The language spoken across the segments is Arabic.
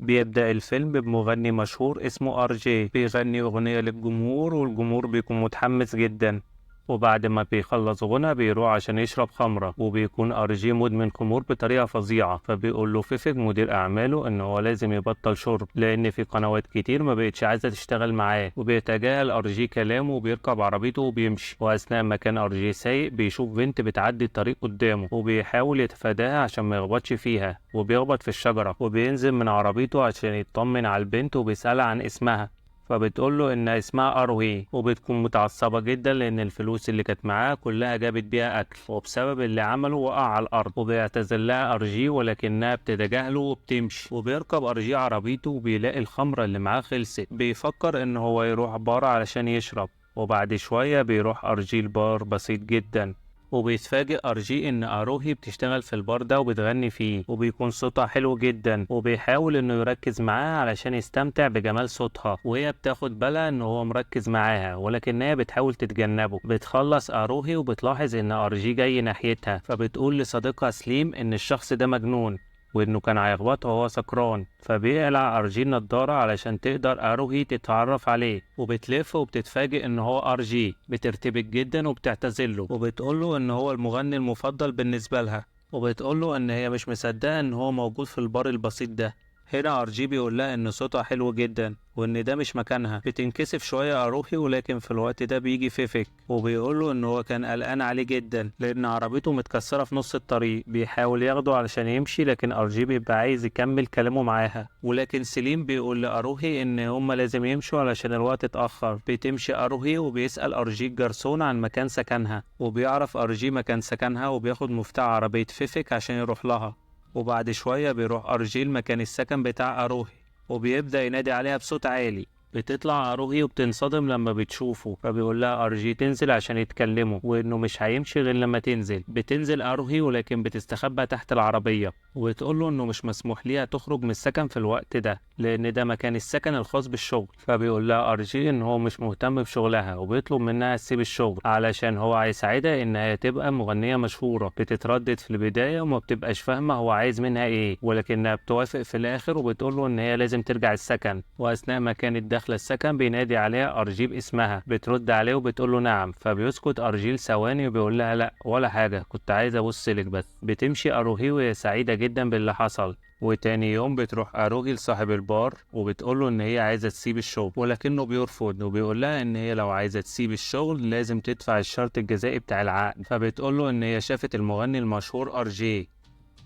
بيبدأ الفيلم بمغني مشهور اسمه ار جي بيغني أغنية للجمهور، والجمهور بيكون متحمس جدا. وبعد ما بيخلص غنى بيروح عشان يشرب خمرة، وبيكون ار جي مدمن خمور بطريقة فظيعة. فبيقول له فيفيك مدير أعماله إن هو لازم يبطل شرب، لأن في قنوات كتير ما بقتش عايزة تشتغل معاه. وبيتجاهل ار جي كلامه وبيركب عربيته وبيمشي. وأثناء ما كان ار جي سايق بيشوف بنت بتعدي الطريق قدامه، وبيحاول يتفاداها عشان ما يخبطش فيها، وبيخبط في الشجرة. وبينزل من عربيته عشان يطمن على البنت وبيسألها عن اسمها. فبتقول له إن اسمها أروهي، وبتكون متعصبة جدا لأن الفلوس اللي كانت معاها كلها جابت بيها أكل، وبسبب اللي عمله وقع على الأرض. وبيعتذر لها أرجي ولكنها بتتجاهله وبتمشي. وبيركب أرجي عربيته وبيلاقي الخمرة اللي معاه خلصت. بيفكر إن هو يروح بار علشان يشرب. وبعد شوية بيروح أرجي البار بسيط جدا، وبيتفاجئ أرجي إن أروهي بتشتغل في البار ده وبتغني فيه، وبيكون صوتها حلو جدا. وبيحاول إنه يركز معاها علشان يستمتع بجمال صوتها، وهي بتاخد بالها إن هو مركز معاها ولكنها بتحاول تتجنبه. بتخلص أروهي وبتلاحظ إن أرجي جاي ناحيتها، فبتقول لصديقها سليم إن الشخص ده مجنون وإنه كان هيخبطه وهو سكران. فبيقلع أرجي النضارة علشان تقدر أروهي تتعرف عليه، وبتلف وبتتفاجئ إن هو أرجي. بترتبك جدا وبتعتذرله، وبتقوله إن هو المغني المفضل بالنسبة لها، وبتقوله إن هي مش مصدقة إن هو موجود في البار البسيط ده. هنا أرجي بيقول لها إن صوتها حلو جدا وإن ده مش مكانها. بتنكسف شوية أروحي، ولكن في الوقت ده بيجي فيفيك وبيقوله إن هو كان قلقان عليه جدا لأن عربيته متكسرة في نص الطريق. بيحاول ياخده علشان يمشي، لكن أرجي بيبقى عايز يكمل كلامه معاها. ولكن سليم بيقول لأروهي إن هما لازم يمشوا علشان الوقت اتأخر. بتمشي أروهي وبيسأل أرجي الجرسون عن مكان سكنها، وبيعرف أرجي مكان سكنها وبياخد مفتاح عربية فيفيك عشان يروح لها. وبعد شوية بيروح أرجيل مكان السكن بتاع أروهي، وبيبدأ ينادي عليها بصوت عالي. بتطلع أروهي وبتنصدم لما بتشوفه، فبيقول لها أرجي تنزل عشان يتكلموا وإنه مش هيمشي غير لما تنزل. بتنزل أروهي ولكن بتستخبى تحت العربية، وبتقول له إنه مش مسموح ليها تخرج من السكن في الوقت ده لأن ده مكان السكن الخاص بالشغل. فبيقول لها أرجي إن هو مش مهتم بشغلها، وبيطلب منها تسيب الشغل علشان هو هيساعدها إنها تبقى مغنية مشهورة. بتتردد في البداية وما بتبقاش فاهمة هو عايز منها إيه، ولكنها بتوافق في الآخر وبتقول له إن هي لازم ترجع السكن. وأثناء ما كانت داخلة السكن بينادي عليها أرجي باسمها. بترد عليه وبتقول له نعم. فبيسكت أرجيل ثواني وبيقول لها لا ولا حاجة، كنت عايزة أبص لك بس. بتمشي أروهي وهي سعيدة جدا باللي حصل. وتاني يوم بتروح أروهي لصاحب البار وبتقوله إن هي عايزة تسيب الشغل، ولكنه بيرفض وبيقول لها إن هي لو عايزة تسيب الشغل لازم تدفع الشرط الجزائي بتاع العقد. فبتقوله إن هي شافت المغني المشهور أرجي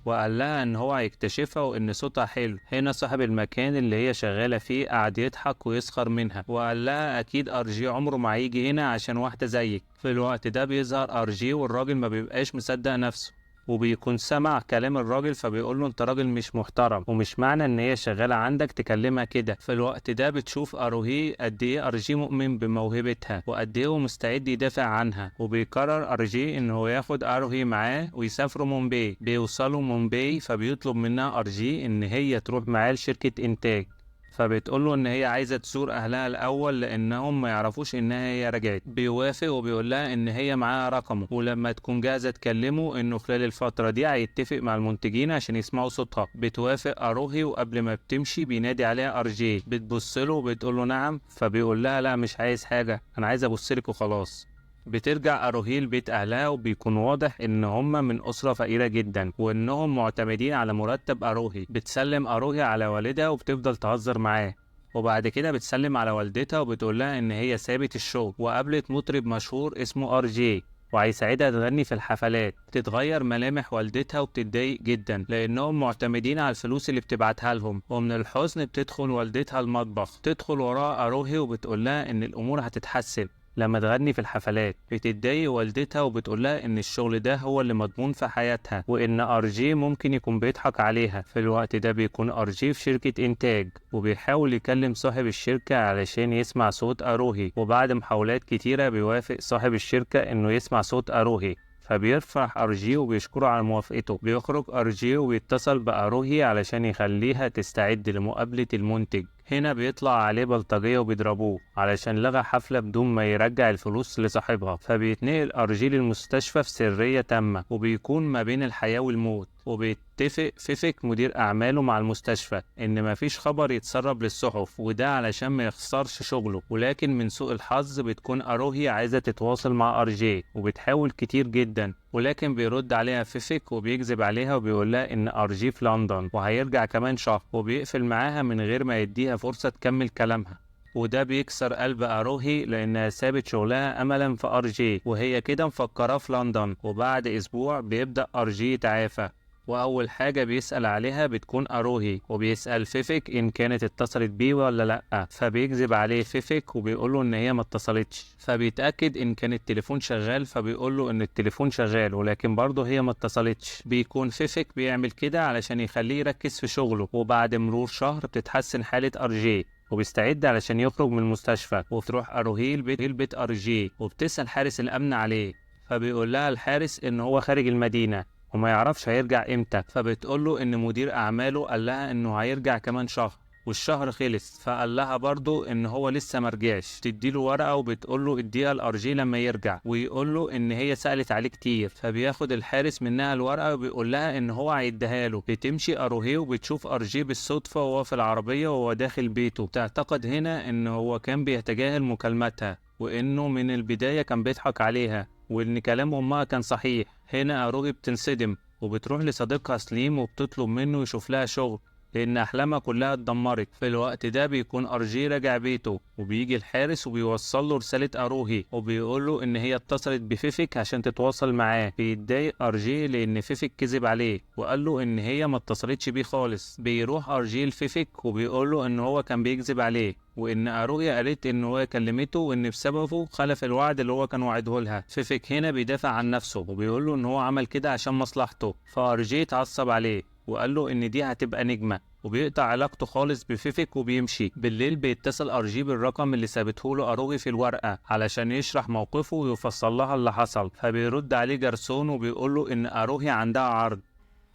وقال لها ان هو هيكتشفها وان صوتها حلو. هنا صاحب المكان اللي هي شغالة فيه قعد يضحك ويسخر منها، وقال لها اكيد ارجي عمره ما هيجي هنا عشان واحدة زيك. في الوقت ده بيظهر ارجي والراجل ما بيبقاش مصدق نفسه، وبيكون سمع كلام الراجل. فبيقول له انت راجل مش محترم، ومش معنى ان هي شغالة عندك تكلمها كده. في الوقت ده بتشوف اروهي قد ايه ارجي مؤمن بموهبتها وقد ايه هو مستعد يدافع عنها. وبيقرر ارجي ان هو ياخد اروهي معاه ويسافروا مومباي. بيوصلوا مومباي فبيطلب منها ارجي ان هي تروح معاه لشركة انتاج. فبتقول له ان هي عايزه تزور اهلها الاول لانهم ما يعرفوش انها هي رجعت. بيوافق وبيقول لها ان هي معاها رقمه، ولما تكون جاهزه تكلمه انه خلال الفتره دي هيتفق مع المنتجين عشان يسمعوا صوتها. بتوافق اروهي، وقبل ما بتمشي بينادي عليها ارجي. بتبص له وبتقول له نعم. فبيقول لها لا مش عايز حاجه، انا عايز ابص لك وخلاص. بترجع أروهي لبيت أهلها، وبيكون واضح إن هم من أسرة فقيرة جدا وإنهم معتمدين على مرتب أروهي. بتسلم أروهي على والدها وبتفضل تهزر معاه، وبعد كده بتسلم على والدتها وبتقول لها إن هي سابت الشغل وقابلت مطرب مشهور اسمه ار جي وهيساعدها تغني في الحفلات. بتتغير ملامح والدتها وبتتضايق جدا لأنهم معتمدين على الفلوس اللي بتبعتها لهم. ومن الحزن بتدخل والدتها المطبخ، تدخل وراها أروهي وبتقول لها إن الأمور هتتحسن لما تغني في الحفلات. بتتضايق والدتها وبتقول لها ان الشغل ده هو اللي مضمون في حياتها وان ارجي ممكن يكون بيضحك عليها. في الوقت ده بيكون ارجي في شركة انتاج وبيحاول يكلم صاحب الشركة علشان يسمع صوت اروهي، وبعد محاولات كتيرة بيوافق صاحب الشركة انه يسمع صوت اروهي. فبيفرح أرجي وبيشكره على موافقته. بيخرج أرجي وبيتصل بأروهي علشان يخليها تستعد لمقابلة المنتج. هنا بيطلع عليه بلطجية وبيضربوه علشان لغى حفلة بدون ما يرجع الفلوس لصاحبها، فبيتنقل أرجي للمستشفى في سرية تامة، وبيكون ما بين الحياة والموت. وبيتفق فيفيك مدير أعماله مع المستشفى إن مفيش خبر يتسرب للصحف، وده علشان ما يخسرش شغله. ولكن من سوء الحظ بتكون أروهي عايزة تتواصل مع أرجي وبتحاول كتير جدا، ولكن بيرد عليها فيفيك وبيكذب عليها وبيقولها إن أرجي في لندن وهيرجع كمان شهر، وبيقفل معاها من غير ما يديها فرصة تكمل كلامها. وده بيكسر قلب أروهي لأنها سابت شغلها أملا في أرجي وهي كده مفكراه في لندن. وبعد أسبوع بيبدأ أرجي يتعافى، وأول حاجة بيسأل عليها بتكون أروهي، وبيسأل فيفيك إن كانت اتصلت بيه ولا لأ، فبيكذب عليه فيفيك وبيقوله إن هي ما اتصلتش، فبيتأكد إن كان التليفون شغال فبيقوله إن التليفون شغال ولكن برضه هي ما اتصلتش. بيكون فيفيك بيعمل كده علشان يخليه يركز في شغله. وبعد مرور شهر بتتحسن حالة أرجي وبيستعد علشان يخرج من المستشفى، وتروح أروهي البيت أرجي وبتسأل حارس الأمن عليه، فبيقول لها الحارس إن هو خارج المدينة وما يعرفش هيرجع امتى، فبتقوله ان مدير اعماله قال لها انه هيرجع كمان شهر، والشهر خلص، فقال لها برضو ان هو لسه مرجعش. تديله ورقة وبتقوله اديها الارجي لما يرجع، ويقوله ان هي سألت عليه كتير، فبياخد الحارس منها الورقة وبيقول لها ان هو هيديها له. بتمشي اروهي وبتشوف ارجي بالصدفة وهو في العربية وهو داخل بيته، تعتقد هنا ان هو كان بيتجاهل مكالماتها وانه من البداية كان بيضحك عليها وان كلام امها كان صحيح. هنا أروهي بتنصدم وبتروح لصديقها سليم وبتطلب منه يشوف لها شغل لأن أحلامها كلها اتدمرت. في الوقت ده بيكون أرجي راجع بيته وبيجي الحارس وبيوصل له رسالة أروهي وبيقول له إن هي اتصلت بفيفيك عشان تتواصل معاه. بيتضايق أرجي لأن فيفيك كذب عليه وقال له إن هي ما اتصلتش بيه خالص. بيروح أرجي لفيفيك وبيقول له إن هو كان بيكذب عليه وإن أروهي قالت إن هو كلمته وإن بسببه خلف الوعد اللي هو كان وعده لها. فيفيك هنا بيدافع عن نفسه وبيقول له إن هو عمل كده عشان مصلحته، فأرجي اتعصب عليه وقال له إن دي هتبقى نجمة وبيقطع علاقته خالص بفيفيك وبيمشي. بالليل بيتصل أرجي بالرقم اللي سابته له أروهي في الورقة علشان يشرح موقفه ويفصل لها اللي حصل، فبيرد عليه جرسون وبيقول له إن أروهي عندها عرض،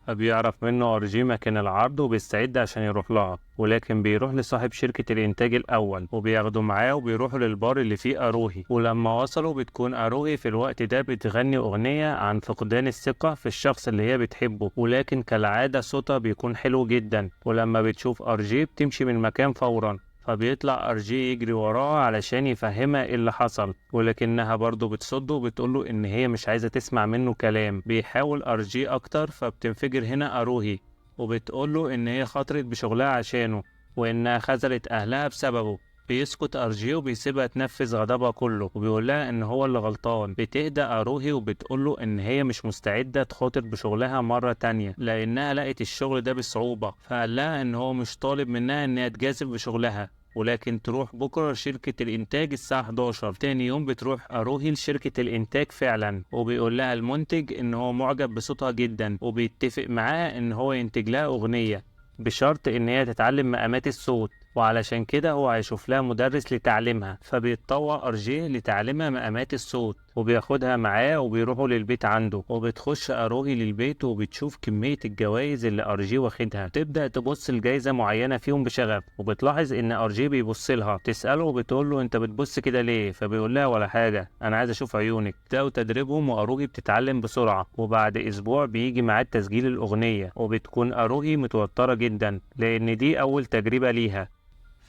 فبيعرف منه أرجي مكان العرض وبيستعد عشان يروح لها، ولكن بيروح لصاحب شركة الإنتاج الأول وبياخده معاه وبيروحوا للبار اللي فيه أروهي. ولما وصلوا بتكون أروهي في الوقت ده بتغني أغنية عن فقدان الثقة في الشخص اللي هي بتحبه، ولكن كالعادة صوتها بيكون حلو جدا. ولما بتشوف أرجي بتمشي من المكان فورا، فبيطلع أرجي يجري وراها علشان يفهمها ايه اللي حصل، ولكنها برضه بتصده وبتقوله ان هي مش عايزة تسمع منه كلام. بيحاول أرجي اكتر فبتنفجر هنا أروهي وبتقوله ان هي خاطرت بشغلها عشانه وانها خذلت اهلها بسببه. بيسكت أرجي وبيسيبها تنفذ غضبها كله وبيقولها ان هو اللي غلطان. بتهدى أروهي وبتقوله ان هي مش مستعدة تخاطر بشغلها مرة تانية لانها لقت الشغل ده بصعوبة، فقال لها ان هو مش طالب منها انها تجازف بشغلها ولكن تروح بكرة لشركة الإنتاج الساعة 11. تاني يوم بتروح أروهي لشركة الإنتاج فعلا وبيقول لها المنتج إن هو معجب بصوتها جدا وبيتفق معاها إن هو ينتج لها أغنية بشرط إن هي تتعلم مقامات الصوت، وعلشان كده هو هيشوف لها مدرس لتعليمها. فبيتطوع أرجي لتعليمها مقامات الصوت وبياخدها معاه وبيروحوا للبيت عنده، وبتخش أروهي للبيت وبتشوف كمية الجوائز اللي أرجي واخدها. تبدأ تبص لجايزة معينة فيهم بشغف وبتلاحظ إن أرجي بيبص لها، تسأله وبتقول له أنت بتبص كده ليه؟ فبيقول لها ولا حاجة، أنا عايز أشوف عيونك. بدأوا تدريبهم وأروهي بتتعلم بسرعة، وبعد أسبوع بيجي ميعاد تسجيل الأغنية وبتكون أروهي متوترة جدا لأن دي أول تجربة ليها.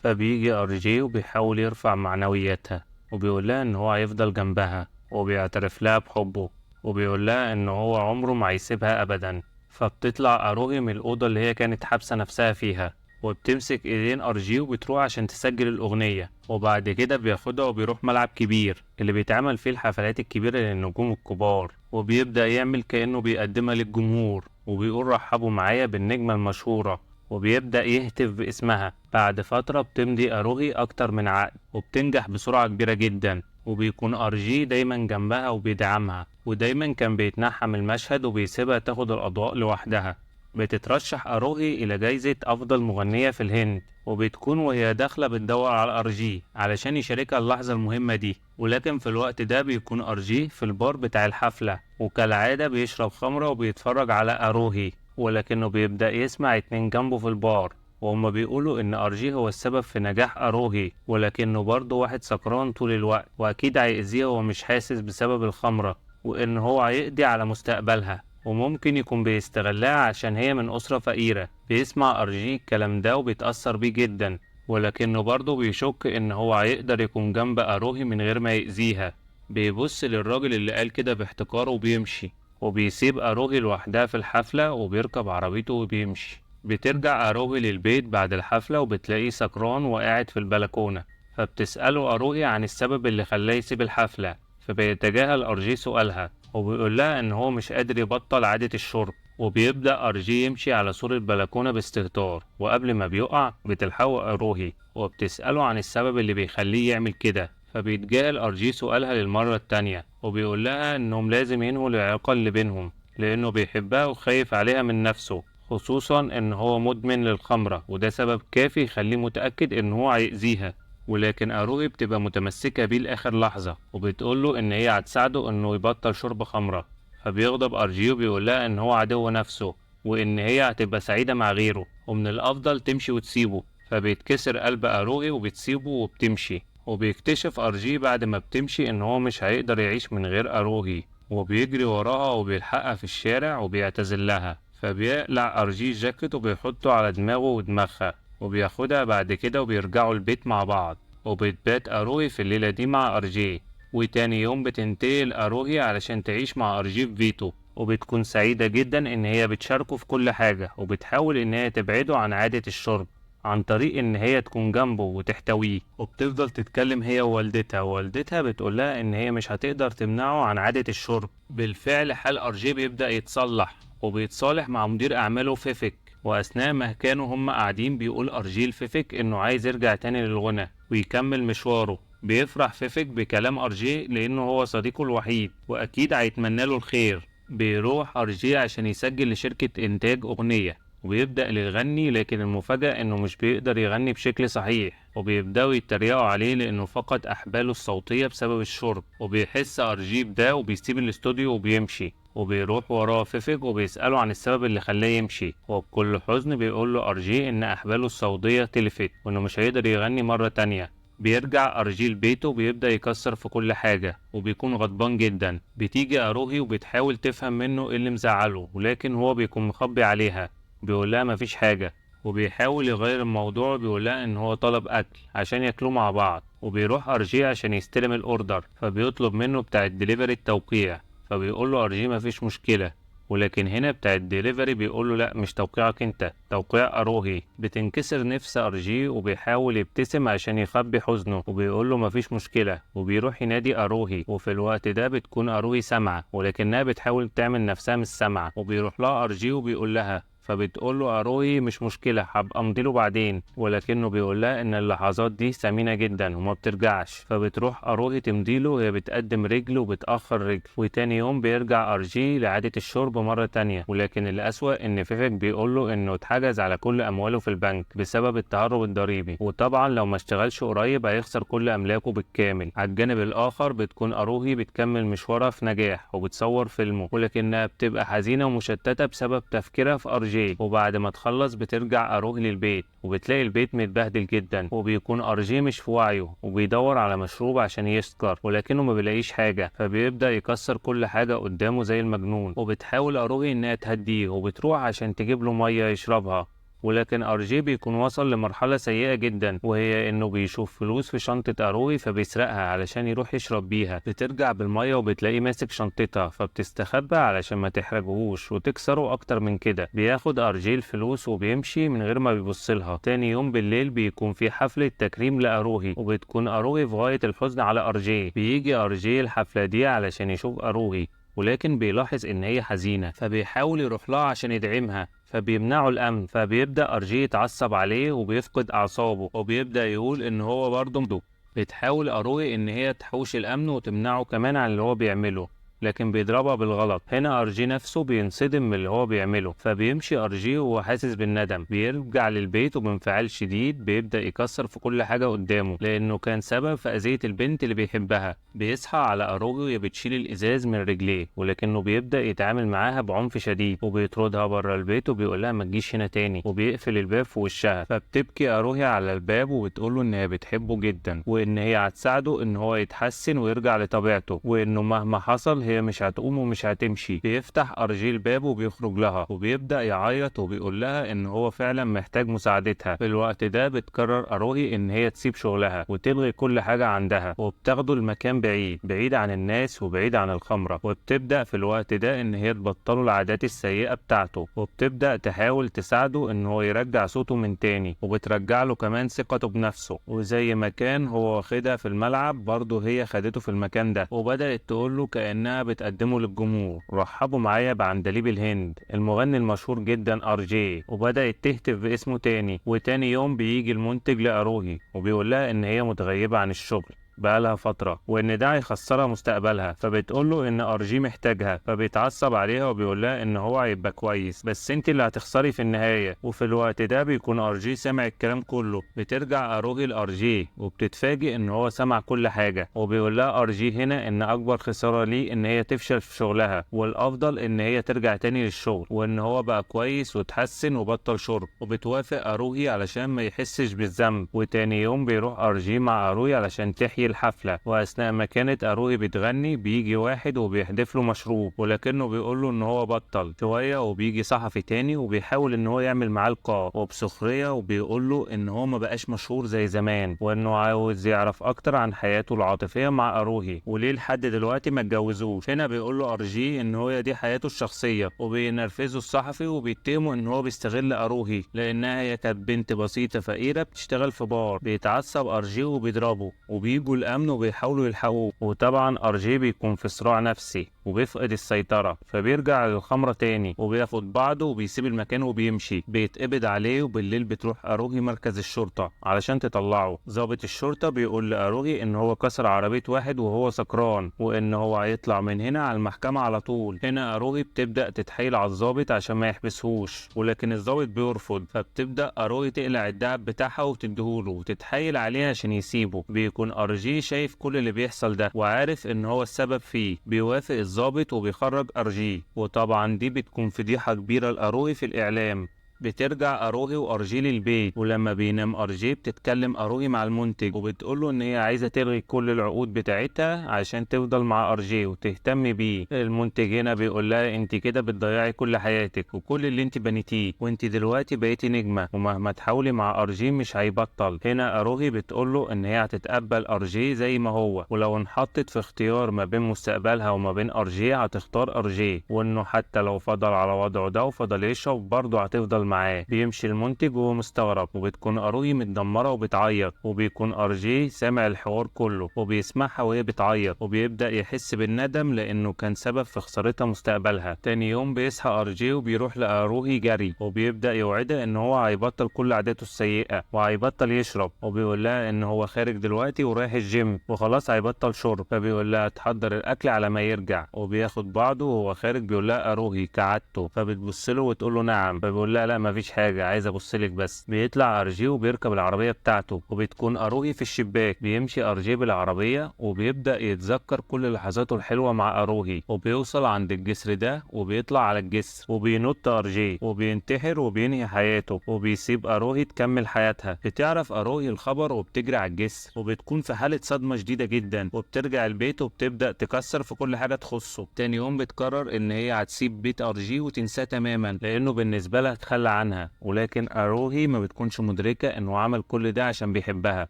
فبيجي أرجي وبيحاول يرفع معنوياتها وبيقول لها إن هو هيفضل جنبها وبيعترف لها بحبه وبيقول لها إن هو عمره ما هيسيبها أبدا. فبتطلع أروهي من الأوضة اللي هي كانت حابسة نفسها فيها وبتمسك إيدين أرجي وبتروح عشان تسجل الأغنية، وبعد كده بياخدها وبيروح ملعب كبير اللي بيتعمل فيه الحفلات الكبيرة للنجوم الكبار، وبيبدأ يعمل كأنه بيقدمها للجمهور وبيقول رحبوا معايا بالنجمة المشهورة وبيبدأ يهتف باسمها. بعد فترة بتمضي أروهي أكتر من عقد وبتنجح بسرعة كبيرة جدا، وبيكون أرجي دايما جنبها وبيدعمها ودايما كان بيتنحم المشهد وبيسيبها تاخد الأضواء لوحدها. بتترشح أروهي إلى جايزة أفضل مغنية في الهند، وبتكون وهي داخلة بتدور على أرجي علشان يشاركها اللحظة المهمة دي، ولكن في الوقت ده بيكون أرجي في البار بتاع الحفلة وكالعادة بيشرب خمرة وبيتفرج على أروهي، ولكنه بيبدأ يسمع اتنين جنبه في البار وهم بيقولوا إن أرجي هو السبب في نجاح أروهي، ولكنه برضه واحد سكران طول الوقت وأكيد هيأذيها وهو مش حاسس بسبب الخمرة، وإن هو هيقضي على مستقبلها وممكن يكون بيستغلها عشان هي من أسرة فقيرة. بيسمع أرجي الكلام ده وبيتأثر بيه جدا، ولكنه برضه بيشك إن هو هيقدر يكون جنب أروهي من غير ما يأذيها. بيبص للراجل اللي قال كده باحتقار وبيمشي، وبيسيب أروهي لوحدها في الحفلة وبيركب عربيته وبيمشي. بترجع أروهي للبيت بعد الحفلة وبتلاقيه سكران وقاعد في البلكونة، فبتسأله أروهي عن السبب اللي خلاه يسيب الحفلة، فبيتجاهل أرجي سؤالها وبيقول لها إن هو مش قادر يبطل عادة الشرب. وبيبدأ أرجي يمشي على سور البلكونة باستهتار، وقبل ما بيقع بتلحقه أروهي وبتسأله عن السبب اللي بيخليه يعمل كده، فبيتجاهل أرجي سؤالها للمرة التانية وبيقول لها إنهم لازم ينهوا العلاقة اللي بينهم لأنه بيحبها وخايف عليها من نفسه، خصوصا إن هو مدمن للخمرة وده سبب كافي يخليه متأكد إن هو هيأذيها. ولكن أروهي بتبقى متمسكة بيه لآخر لحظة وبتقوله إن هي هتساعده إنه يبطل شرب خمرة، فبيغضب أرجي وبيقولها إن هو عدو نفسه وإن هي هتبقى سعيدة مع غيره ومن الأفضل تمشي وتسيبه. فبيتكسر قلب أروهي وبتسيبه وبتمشي، وبيكتشف أرجي بعد ما بتمشي إن هو مش هيقدر يعيش من غير أروهي، وبيجري وراها وبيلحقها في الشارع وبيعتذر لها. فبيقلع أرجي الجاكيت وبيحطه على دماغه ودماغها وبياخدها بعد كده وبيرجعوا البيت مع بعض. وبتبات أروهي في الليلة دي مع أرجي، وتاني يوم بتنتقل أروهي علشان تعيش مع أرجي في بيته، وبتكون سعيدة جدا إن هي بتشاركه في كل حاجة وبتحاول إن هي تبعده عن عادة الشرب عن طريق إن هي تكون جنبه وتحتويه. وبتفضل تتكلم هي ووالدتها، ووالدتها بتقولها إن هي مش هتقدر تمنعه عن عادة الشرب. بالفعل حال أرجي بيبدأ يتصلح وبيتصالح مع مدير أعماله فيفيك، وأثناء ما كانوا هم قاعدين بيقول أرجي لفيفيك إنه عايز يرجع تاني للغنى ويكمل مشواره. بيفرح فيفيك بكلام أرجي لأنه هو صديقه الوحيد وأكيد هيتمنى له الخير. بيروح أرجي عشان يسجل لشركة إنتاج أغنية وبيبدأ يغني، لكن المفاجأة إنه مش بيقدر يغني بشكل صحيح وبيبدأوا يتريقوا عليه لأنه فقد أحباله الصوتية بسبب الشرب. وبيحس أرجي بده وبيسيب الاستوديو وبيمشي، وبيروح وراه فيفيك وبيسأله عن السبب اللي خلاه يمشي، وبكل حزن بيقول له أرجي إن أحباله الصوتية تلفت وإنه مش هيقدر يغني مرة تانية. بيرجع أرجي لبيته وبيبدأ يكسر في كل حاجة وبيكون غضبان جدا. بتيجي أروهي وبتحاول تفهم منه إيه اللي مزعله، ولكن هو بيكون مخبي عليها، بيقولها مفيش حاجة. وبيحاول يغير الموضوع، بيقولها إن هو طلب أكل عشان ياكلوا مع بعض. وبيروح أرجي عشان يستلم الأوردر، فبيطلب منه بتاع الدليفري التوقيع، فبيقوله أرجي مفيش مشكلة. ولكن هنا بتاع الدليفري بيقوله لأ مش توقيعك انت، توقيع أروهي. بتنكسر نفس أرجي وبيحاول يبتسم عشان يخبي حزنه وبيقوله مفيش مشكلة، وبيروح ينادي أروهي. وفي الوقت ده بتكون أروهي سامعة ولكنها بتحاول تعمل نفسها مش سامعة، وبيروح لها أرجي وبيقول لها، فبتقول له أروهي مش مشكلة هبقى امضيله بعدين، ولكنه بيقول لها إن اللحظات دي ثمينة جدا وما بترجعش. فبتروح أروهي تمضيله وهي بتقدم رجل وبتأخر رجل. وتاني يوم بيرجع أرجي لعادة الشرب مرة تانية، ولكن الأسوأ إن فيفيك بيقول له إنه اتحجز على كل أمواله في البنك بسبب التهرب الضريبي، وطبعا لو ما اشتغلش قريب هيخسر كل أملاكه بالكامل. على الجانب الآخر بتكون أروهي بتكمل مشوارها في نجاح وبتصور فيلمه، ولكنها بتبقى حزينة ومشتتة بسبب تفكيرها في أرجي. وبعد ما تخلص بترجع أروهي للبيت وبتلاقي البيت متبهدل جدا، وبيكون أرجي مش في وعيه وبيدور على مشروب عشان يسكر ولكنه ما بيلاقيش حاجة، فبيبدأ يكسر كل حاجة قدامه زي المجنون. وبتحاول أروهي إنها تهديه وبتروح عشان تجيب له مية يشربها، ولكن أرجي بيكون وصل لمرحلة سيئة جدا، وهي إنه بيشوف فلوس في شنطة أروهي فبيسرقها علشان يروح يشرب بيها. بترجع بالمية وبتلاقيه ماسك شنطتها فبتستخبى علشان ما تحرجهوش وتكسره أكتر من كده. بياخد أرجي الفلوس وبيمشي من غير ما بيبصلها. تاني يوم بالليل بيكون في حفلة تكريم لأروهي، وبتكون أروهي في غاية الحزن على أرجي. بيجي أرجي الحفلة دي علشان يشوف أروهي، ولكن بيلاحظ إن هي حزينة فبيحاول يروح لها عشان يدعمها، فبيمنعه الأمن. فبيبدأ أرجي يتعصب عليه وبيفقد أعصابه وبيبدأ يقول إن هو برضه بتحاول أروهي إن هي تحوش الأمن وتمنعه كمان عن اللي هو بيعمله، لكن بيضربها بالغلط. هنا ارجي نفسه بينصدم من اللي هو بيعمله، فبيمشي ارجي وهو حاسس بالندم. بيرجع للبيت وبانفعال شديد بيبدأ يكسر في كل حاجة قدامه لانه كان سبب في اذية البنت اللي بيحبها. بيصحى على اروهي وهي بتشيل الازاز من رجليه، ولكنه بيبدأ يتعامل معاها بعنف شديد وبيطردها بره البيت وبيقولها ما تجيش هنا تاني، وبيقفل الباب في وشها. فبتبكي اروهي على الباب وبتقوله ان هي بتحبه جدا، وان هي هتساعده ان هو يتحسن ويرجع لطبيعته، وانه مهما حصل هي مش هتقوم ومش هتمشي. بيفتح ارجي الباب وبيخرج لها وبيبدأ يعيط وبيقول لها ان هو فعلا محتاج مساعدتها. في الوقت ده بتقرر اروهي ان هي تسيب شغلها وتلغي كل حاجة عندها، وبتاخده المكان بعيد عن الناس وبعيد عن الخمرة. وبتبدأ في الوقت ده ان هي تبطله العادات السيئة بتاعته، وبتبدأ تحاول تساعده ان هو يرجع صوته من تاني، وبترجع له كمان ثقته بنفسه. وزي ما كان هو واخدها في الملعب برضه هي خدته في المكان ده، وبدأت تقول له كأنها بتقدمه للجمهور: رحبوا معايا بعندليب الهند المغني المشهور جدا ارجي. وبدأت تهتف باسمه تاني. وتاني يوم بيجي المنتج لأروهي وبيقول لها ان هي متغيبة عن الشغل بقالها فترة وإن ده هيخسرها مستقبلها. فبتقوله إن أرجي محتاجها، فبيتعصب عليها وبيقولها إن هو هيبقى كويس بس أنت اللي هتخسري في النهاية. وفي الوقت ده بيكون أرجي سامع الكلام كله. بترجع أروهي لأرجي وبتتفاجئ إن هو سمع كل حاجة، وبيقولها أرجي هنا إن أكبر خسارة ليه إن هي تفشل في شغلها، والأفضل إن هي ترجع تاني للشغل، وإن هو بقى كويس وتحسن وبطل شرب. وبتوافق أروهي علشان ما يحسش بالذنب. وتاني يوم بيروح أرجي مع أروهي علشان تحيي الحفلة، واثناء ما كانت اروهي بتغني بيجي واحد وبيحدف له مشروب، ولكنه بيقول له ان هو بطل شويه. وبيجي صحفي تاني وبيحاول ان هو يعمل معاه لقاء وبسخريه، وبيقول له ان هو ما بقاش مشهور زي زمان، وانه عاوز يعرف اكتر عن حياته العاطفيه مع اروهي وليه لحد دلوقتي ما اتجوزوش. هنا بيقول له ارجي ان هو دي حياته الشخصيه، وبينرفزه الصحفي وبيتهمه ان هو بيستغل اروهي لانها هي كانت بنت بسيطه فقيره بتشتغل في بار. بيتعصب ارجي وبيضربه، وبيجوا الامن وبيحاولوا يلحقوه. وطبعا ارجي بيكون في صراع نفسي وبيفقد السيطرة، فبيرجع للخمرة تاني وبياخد بعضه وبيسيب المكان وبيمشي. بيتقبض عليه، وبالليل بتروح اروهي مركز الشرطة علشان تطلعه. ضابط الشرطة بيقول لاروهي ان هو كسر عربية واحد وهو سكران، وان هو هيطلع من هنا على المحكمة على طول. هنا اروهي بتبدأ تتحايل على الضابط عشان ما يحبسهوش، ولكن الضابط بيرفض. فبتبدأ اروهي تقلع الدهب بتاعها وتديهوله وتتحايل عليه عشان يسيبه. بيكون ارجي شايف كل اللي بيحصل ده وعارف ان هو السبب فيه. بيوافق الضابط وبيخرج ارجي، وطبعا دي بتكون فضيحة كبيرة لاروهي في الاعلام. بترجع اروهي وارجي للبيت، ولما بينام ارجي بتتكلم اروهي مع المنتج وبتقوله ان هي عايزه تلغي كل العقود بتاعتها عشان تفضل مع ارجي وتهتم بيه. المنتج هنا بيقول لها انت كده بتضيعي كل حياتك وكل اللي انت بنيتيه، وانت دلوقتي بقيتي نجمه ومهما تحاولي مع ارجي مش هيبطل. هنا اروهي بتقوله ان هي هتتقبل ارجي زي ما هو، ولو انحطت في اختيار ما بين مستقبلها وما بين ارجي هتختار ارجي، وانه حتى لو فضل على وضعه ده وفضل يشرب برضه هتفضل معاه. بيمشي المنتج وهو مستغرب، وبتكون اروهي متدمره وبتعيط، وبيكون ارجي سامع الحوار كله وبيسمعها وهي بتعيط، وبيبدا يحس بالندم لانه كان سبب في خسارتها مستقبلها. تاني يوم بيصحى ارجي وبيروح لاروهي جري، وبيبدا يوعدها ان هو هيبطل كل عاداته السيئه وهيبطل يشرب، وبيقول لها ان هو خارج دلوقتي ورايح الجيم وخلاص هيبطل شرب. فبيقول لها تحضر الاكل على ما يرجع، وبياخد بعضه وهو خارج بيقول لها اروهي كعادته. فبتبص له وتقول له نعم. فبيقول لها لا مفيش حاجة، عايز ابصلك بس. بيطلع ارجي وبيركب العربية بتاعته، وبتكون اروهي في الشباك. بيمشي ارجي بالعربية وبيبدأ يتذكر كل لحظاته الحلوة مع اروهي، وبيوصل عند الجسر ده وبيطلع على الجسر وبينط ارجي وبينتحر وبينهي حياته وبيسيب اروهي تكمل حياتها. بتعرف اروهي الخبر وبتجري على الجسر، وبتكون في حالة صدمة شديدة جدا، وبترجع البيت وبتبدأ تكسر في كل حاجة تخصه. تاني يوم بتقرر ان هي هتسيب بيت ارجي وتنساه تماما لانه بالنسبة لها تخلى عنها، ولكن اروهي ما بتكونش مدركة انه عمل كل ده عشان بيحبها.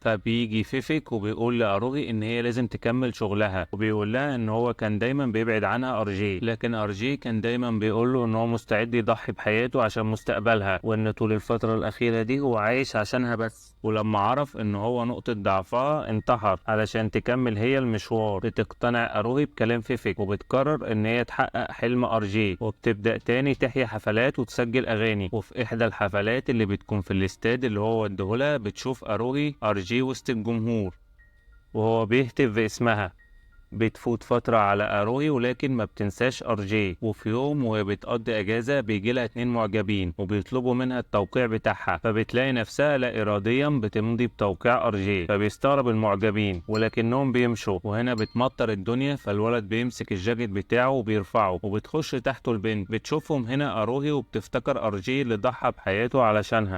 فبيجي فيفيك وبيقول لاروهي ان هي لازم تكمل شغلها، وبيقول لها ان هو كان دايما بيبعد عنها ارجي، لكن ارجي كان دايما بيقول له ان هو مستعد يضحي بحياته عشان مستقبلها، وان طول الفترة الاخيرة دي هو عايش عشانها بس. ولما عرف ان هو نقطة ضعفها انتحر علشان تكمل هي المشوار. بتقتنع اروهي بكلام فيفيك وبتقرر ان هي تحقق حلم ارجي، وبتبدأ تاني تحيي حفلات وتسجل اغاني. وفي احدى الحفلات اللي بتكون في الاستاد اللي هو وديهولها بتشوف اروهي ارجي وسط الجمهور وهو بيهتف باسمها، بتفوت فترة على أروهي ولكن ما بتنساش أرجي، وفي يوم وهي بتقضي أجازة بيجيلها 2 معجبين وبيطلبوا منها التوقيع بتاعها، فبتلاقي نفسها لا إراديا بتمضي بتوقيع أرجي، فبيستغرب المعجبين ولكنهم بيمشوا، وهنا بتمطر الدنيا فالولد بيمسك الجاكيت بتاعه وبيرفعه وبتخش تحته البنت، بتشوفهم هنا أروهي وبتفتكر أرجي اللي ضحى بحياته علشانها.